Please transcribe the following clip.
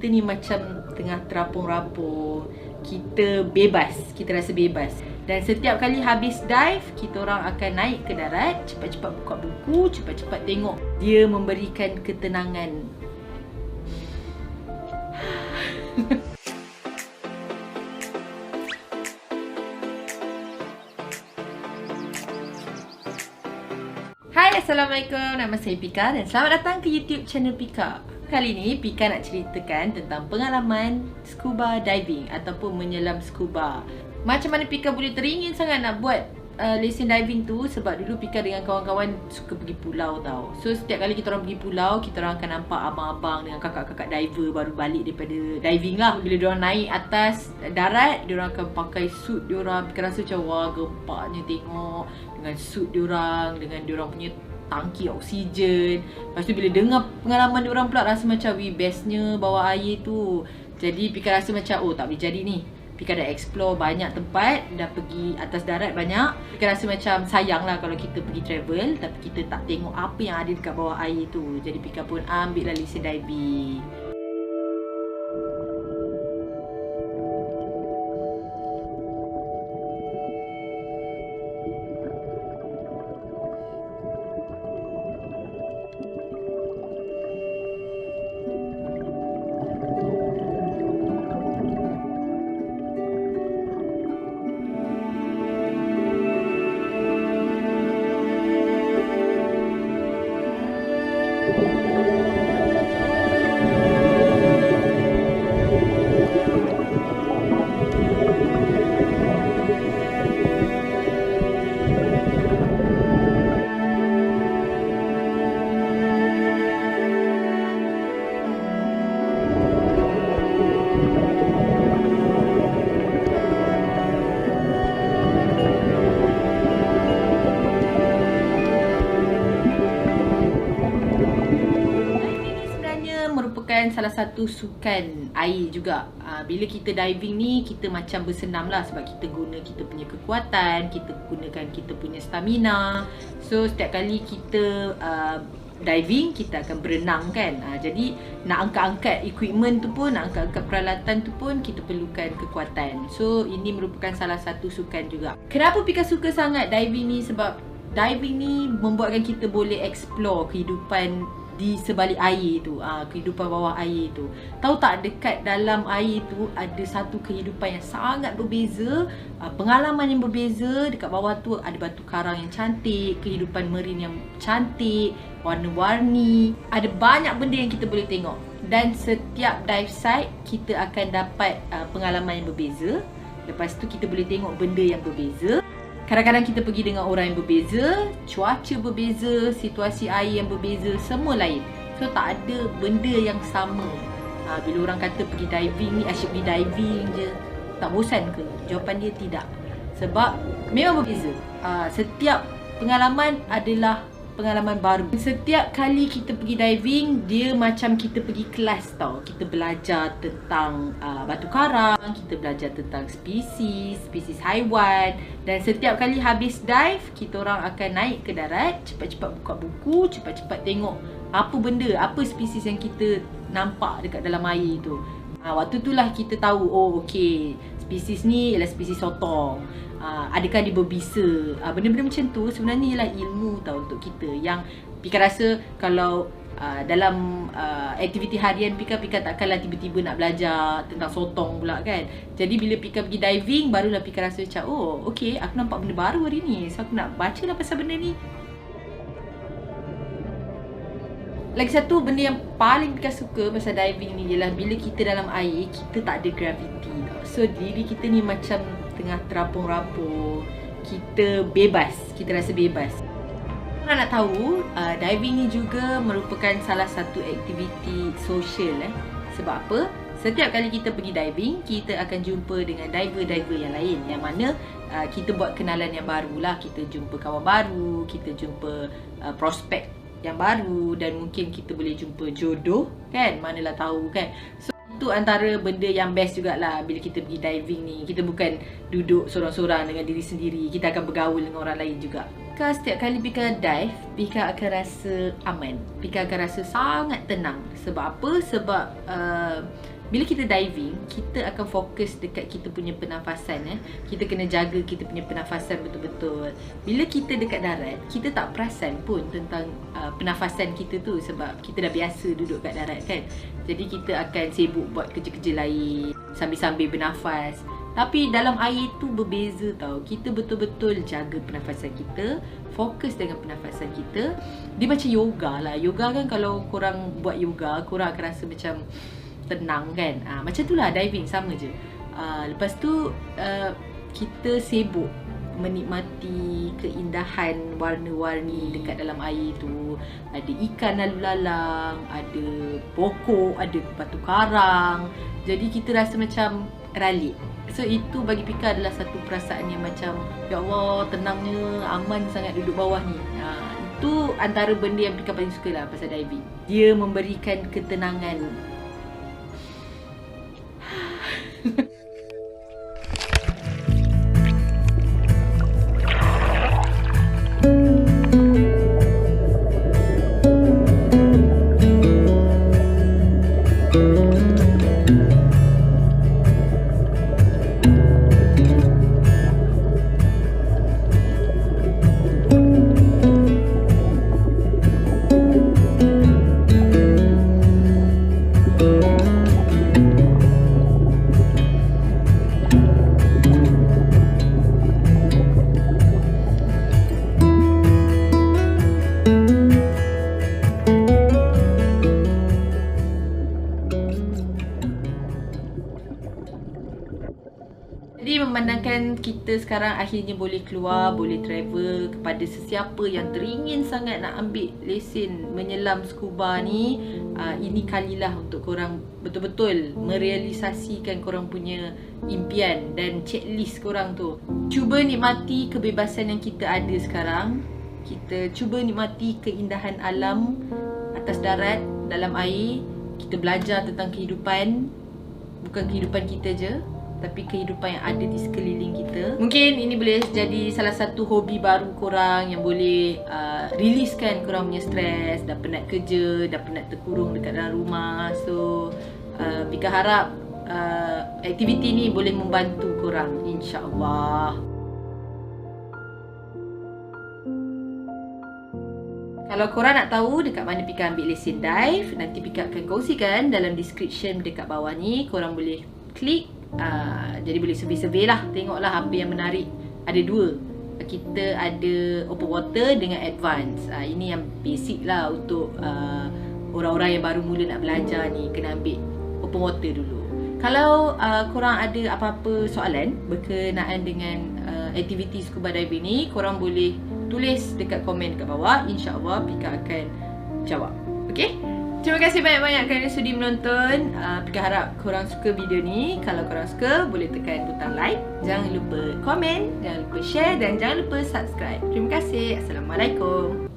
kita ni macam tengah terapung-rapung. Kita bebas, kita rasa bebas. Dan setiap kali habis dive, kita orang akan naik ke darat, cepat-cepat buka buku, cepat-cepat tengok. Dia memberikan ketenangan. Hai, Assalamualaikum. Nama saya Pika dan selamat datang ke YouTube channel Pika. Kali ni Pika nak ceritakan tentang pengalaman scuba diving ataupun menyelam scuba. Macam mana Pika boleh teringin sangat nak buat lesen diving tu sebab dulu Pika dengan kawan-kawan suka pergi pulau tau. So setiap kali kita orang pergi pulau, kita orang akan nampak abang-abang dengan kakak-kakak diver baru balik daripada diving lah. Bila diorang naik atas darat, diorang akan pakai suit diorang. Pika rasa macam wah gempaknya tengok dengan suit diorang, dengan diorang punya tangki oksigen. Lepas tu bila dengar pengalaman diorang pula rasa macam bestnya bawah air tu. Jadi Pika rasa macam oh tak boleh jadi ni. Pika dah explore banyak tempat, dah pergi atas darat banyak. Pika rasa macam sayang lah kalau kita pergi travel tapi kita tak tengok apa yang ada dekat bawah air tu. Jadi Pika pun ambil lah lesen diving. Merupakan salah satu sukan air juga. Bila kita diving ni, kita macam bersenam lah sebab kita guna kita punya kekuatan, kita gunakan kita punya stamina. So setiap kali kita diving, kita akan berenang kan. Jadi nak angkat-angkat equipment tu pun, nak angkat-angkat peralatan tu pun kita perlukan kekuatan. So ini merupakan salah satu sukan juga. Kenapa Pika suka sangat diving ni? Sebab diving ni membuatkan kita boleh explore kehidupan di sebalik air tu, kehidupan bawah air tu. Tahu tak, dekat dalam air tu ada satu kehidupan yang sangat berbeza, pengalaman yang berbeza. Dekat bawah tu ada batu karang yang cantik, kehidupan marine yang cantik, warna-warni. Ada banyak benda yang kita boleh tengok. Dan setiap dive site kita akan dapat pengalaman yang berbeza. Lepas tu kita boleh tengok benda yang berbeza. Kadang-kadang kita pergi dengan orang yang berbeza, cuaca berbeza, situasi air yang berbeza, semua lain. So tak ada benda yang sama. Bila orang kata pergi diving ni asyik pergi diving je, tak bosan ke? Jawapan dia tidak. Sebab memang berbeza. Setiap pengalaman adalah pengalaman baru. Setiap kali kita pergi diving, dia macam kita pergi kelas tau. Kita belajar tentang batu karang, kita belajar tentang spesies haiwan. Dan setiap kali habis dive, kita orang akan naik ke darat, cepat-cepat buka buku, cepat-cepat tengok apa benda, apa spesies yang kita nampak dekat dalam air tu. Waktu tu lah kita tahu, oh okey, spesies ni ialah spesies sotong. Adakah dia berbisa? Benda-benda macam tu sebenarnya ialah ilmu tau untuk kita. Yang Pika rasa kalau dalam aktiviti harian Pika takkanlah tiba-tiba nak belajar tentang sotong pula kan. Jadi bila Pika pergi diving, barulah Pika rasa macam oh okey, aku nampak benda baru hari ni, so aku nak baca lah pasal benda ni. Lagi satu benda yang paling Pika suka pasal diving ni ialah bila kita dalam air, kita tak ada graviti tau. So diri kita ni macam tengah terapung-rapung. Kita bebas, kita rasa bebas. Korang nak tahu, diving ni juga merupakan salah satu aktiviti sosial. Sebab apa? Setiap kali kita pergi diving, kita akan jumpa dengan diver-diver yang lain. Yang mana kita buat kenalan yang baru lah. Kita jumpa kawan baru, kita jumpa prospek yang baru, dan mungkin kita boleh jumpa jodoh kan, manalah tahu kan. So Itu antara benda yang best jugalah bila kita pergi diving ni. Kita bukan duduk sorang-sorang dengan diri sendiri. Kita akan bergaul dengan orang lain juga. Setiap kali Pika dive, Pika akan rasa aman. Pika akan rasa sangat tenang. Sebab apa? Sebab bila kita diving, kita akan fokus dekat kita punya pernafasan. Kita kena jaga kita punya pernafasan betul-betul. Bila kita dekat darat, kita tak perasan pun tentang pernafasan kita tu. Sebab kita dah biasa duduk kat darat kan. Jadi kita akan sibuk buat kerja-kerja lain sambil-sambil bernafas. Tapi dalam air tu berbeza tau. Kita betul-betul jaga pernafasan kita, fokus dengan pernafasan kita. Dia macam yoga lah. Yoga kan kalau korang buat yoga, korang akan rasa macam tenang kan. Macam tu lah diving, sama je. Lepas tu kita sibuk menikmati keindahan warna-warni dekat dalam air tu. Ada ikan lalu lalang, ada pokok, ada batu karang. Jadi kita rasa macam ralik. So itu bagi Pika adalah satu perasaan yang macam, ya Allah, tenangnya, aman sangat duduk bawah ni. Itu antara benda yang Pika paling suka lah pasal diving. Dia memberikan ketenangan. Jadi memandangkan kita sekarang akhirnya boleh keluar, boleh travel, kepada sesiapa yang teringin sangat nak ambil lesen menyelam scuba ni, ini kalilah untuk korang betul-betul merealisasikan korang punya impian dan checklist korang tu. Cuba nikmati kebebasan yang kita ada sekarang. Kita cuba nikmati keindahan alam atas darat, dalam air. Kita belajar tentang kehidupan. Bukan kehidupan kita je, tapi kehidupan yang ada di sekeliling kita. Mungkin ini boleh jadi salah satu hobi baru korang yang boleh riliskan korang punya stres. Dah penat kerja, dah penat terkurung dekat dalam rumah. So Pika harap aktiviti ni boleh membantu korang, insya-Allah. Kalau korang nak tahu dekat mana Pika ambil lesen dive, nanti Pika akan kongsikan dalam description dekat bawah ni. Korang boleh klik. Jadi boleh survey-survey lah. Tengoklah apa yang menarik. Ada dua. Kita ada open water dengan advance. Ini yang basic lah untuk orang-orang yang baru mula nak belajar ni. Kena ambil open water dulu. Kalau korang ada apa-apa soalan berkenaan dengan aktiviti scuba diving ni, korang boleh tulis dekat komen dekat bawah. InsyaAllah Pika akan jawab. Okay? Terima kasih banyak-banyak kerana sudi menonton. Pika harap korang suka video ni. Kalau korang suka, boleh tekan butang like. Jangan lupa komen, jangan lupa share dan jangan lupa subscribe. Terima kasih. Assalamualaikum.